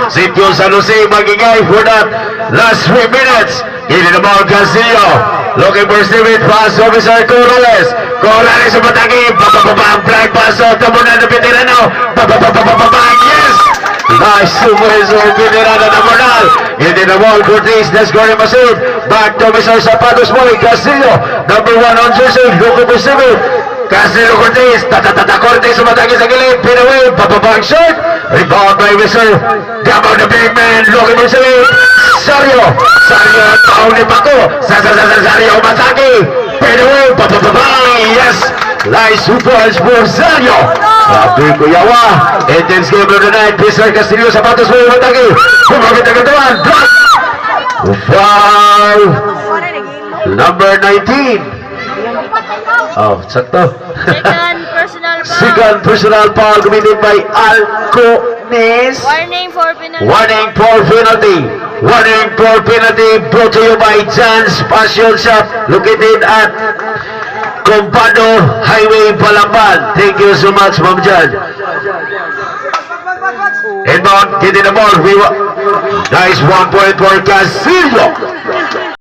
Sitio San Jose magingay for that last 3 minutes. Give it the ball, Castillo. Looking for Steven, pass officer Corrales. Corrales sa matagi. Babababang flag pass out. Tamo na veterano. Bababababang, yes! Nice supervisor, veterano na Bernal. Give it the ball, Cortez. That's Gordon Masood. Back to Officer Zapatos Boy. Castillo, number 1 on jersey. Looking for Steven. Castillo Cortez. Tatatata Cortez sa matagi sa gilid. Pin away. Bababang shot. Rebound by Officer. Gabo the big man. Looking for Steven. Sario taon ni Paco Sario Mataki Pedaway yes nice super for Sario sabi ko yawa intense game of the night Mr. Castillo Zapatos mo Mataki kumagit ang katawan block foul number 19 oh sakto second personal foul committed by Alcones. Warning for penalty. Warning for penalty brought to you by Jan's Passion Shop located at Compado Highway, Palapan. Thank you so much, Ma'am Jan. Inbound, getting the ball. Nice 1 point for Castillo.